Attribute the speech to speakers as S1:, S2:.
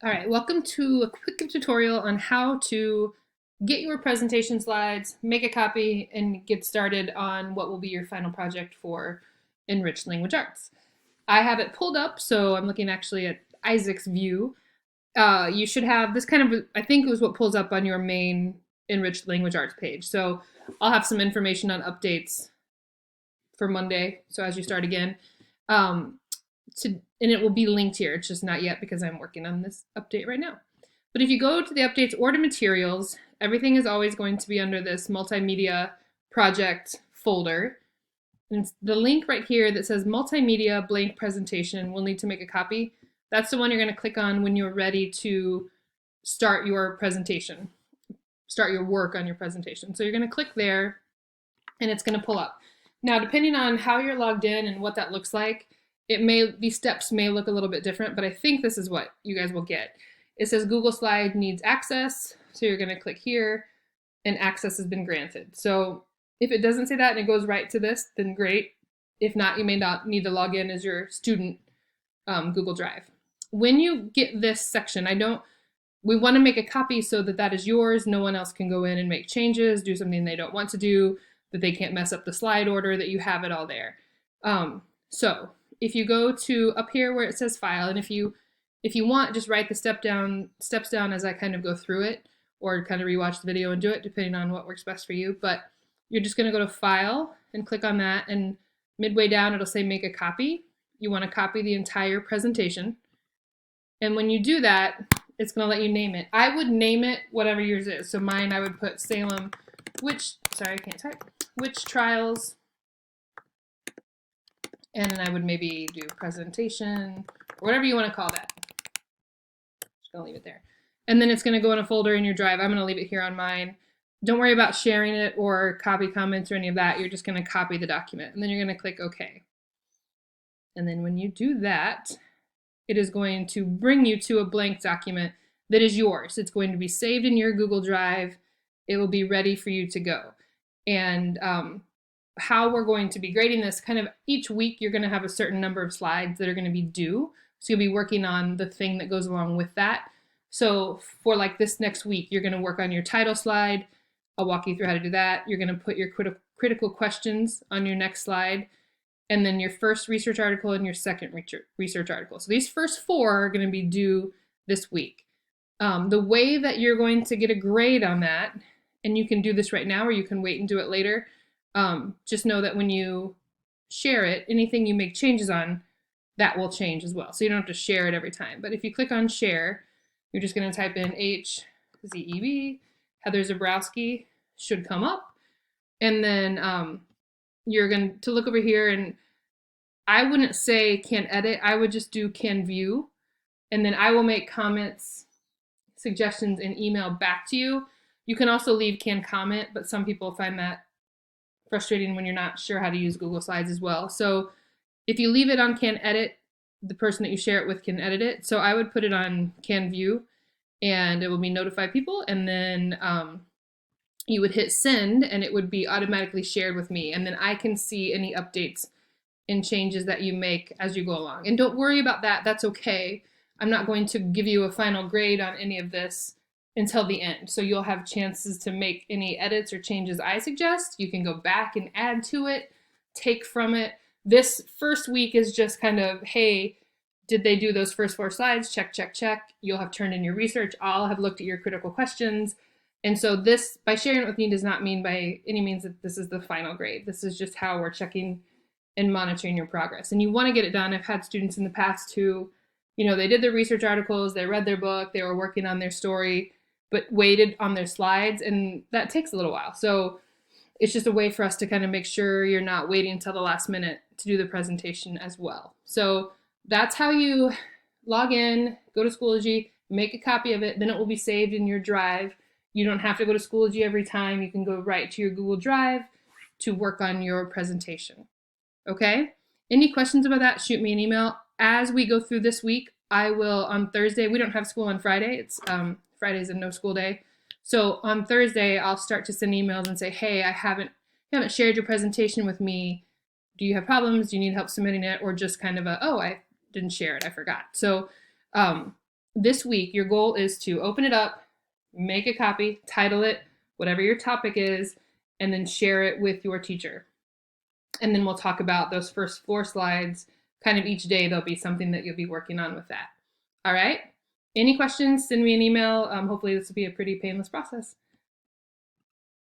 S1: All right, welcome to a quick tutorial on how to get your presentation slides, make a copy, and get started on what will be your final project for Enriched Language Arts. I have it pulled up, so I'm looking actually at Isaac's view. You should have this kind of, I think it was what pulls up on your main Enriched Language Arts page. So I'll have some information on updates for Monday, so as you start again. Um, and it will be linked here. It's just not yet because I'm working on this update right now. But if you go to the updates or to materials, everything is always going to be under this multimedia project folder. And the link right here that says multimedia blank presentation, we'll need to make a copy. That's the one you're going to click on when you're ready to start your presentation, start your work on your presentation. So you're going to click there and it's going to pull up. Now, depending on how you're logged in and what that looks like, these steps may look a little bit different, but I think this is what you guys will get. It says Google Slide needs access, so you're going to click here, and access has been granted. So if it doesn't say that and it goes right to this, then great. If not, you may not need to log in as your student Google Drive. When you get this section, we want to make a copy so that that is yours. No one else can go in and make changes, do something they don't want to do, that they can't mess up the slide order, that you have it all there. So if you go to up here where it says file, and if you want, just write the steps down as I kind of go through it, or kind of rewatch the video and do it, depending on what works best for you. But you're just going to go to file and click on that, and midway down it'll say make a copy. You want to copy the entire presentation. And when you do that, it's going to let you name it. I would name it whatever yours is. So mine, I would put Salem, sorry, I can't type, which trials, and then I would maybe do presentation, or whatever you want to call that. Just gonna leave it there. And then it's gonna go in a folder in your drive. I'm gonna leave it here on mine. Don't worry about sharing it or copy comments or any of that. You're just gonna copy the document, and then you're gonna click OK. And then when you do that, it is going to bring you to a blank document that is yours. It's going to be saved in your Google Drive. It will be ready for you to go. And how we're going to be grading this, kind of each week you're going to have a certain number of slides that are going to be due. So you'll be working on the thing that goes along with that. So for like this next week, you're going to work on your title slide. I'll walk you through how to do that. You're going to put your critical questions on your next slide, and then your first research article and your second research article. So these first four are going to be due this week. The way that you're going to get a grade on that, and you can do this right now or you can wait and do it later, just know that when you share it, anything you make changes on, that will change as well. So you don't have to share it every time. But if you click on share, you're just going to type in HZEB, Heather Zebrowski should come up. And then you're going to look over here, and I wouldn't say can edit. I would just do can view. And then I will make comments, suggestions, and email back to you. You can also leave can comment, but some people find that frustrating when you're not sure how to use Google Slides as well. So if you leave it on can edit, the person that you share it with can edit it. So I would put it on can view, and it will be notify people, and then you would hit send, and it would be automatically shared with me, and then I can see any updates and changes that you make as you go along. And don't worry about that. That's okay. I'm not going to give you a final grade on any of this until the end. So you'll have chances to make any edits or changes I suggest. You can go back and add to it, take from it. This first week is just kind of, hey, did they do those first four slides? Check, check, check. You'll have turned in your research. I'll have looked at your critical questions. And so this, by sharing it with me, does not mean by any means that this is the final grade. This is just how we're checking and monitoring your progress. And you want to get it done. I've had students in the past who, they did their research articles, they read their book, they were working on their story, but waited on their slides, and that takes a little while. So it's just a way for us to kind of make sure you're not waiting until the last minute to do the presentation as well. So that's how you log in, go to Schoology, make a copy of it, then it will be saved in your drive. You don't have to go to Schoology every time. You can go right to your Google Drive to work on your presentation. Okay? Any questions about that, shoot me an email. As we go through this week, I will, on Thursday, we don't have school on Friday. It's Friday's a no school day. So on Thursday, I'll start to send emails and say, hey, I haven't shared your presentation with me. Do you have problems? Do you need help submitting it? Or just kind of I didn't share it, I forgot. So this week, your goal is to open it up, make a copy, title it, whatever your topic is, and then share it with your teacher. And then we'll talk about those first 4 slides. Kind of each day, there'll be something that you'll be working on with that. All right? Any questions, send me an email. Hopefully this will be a pretty painless process.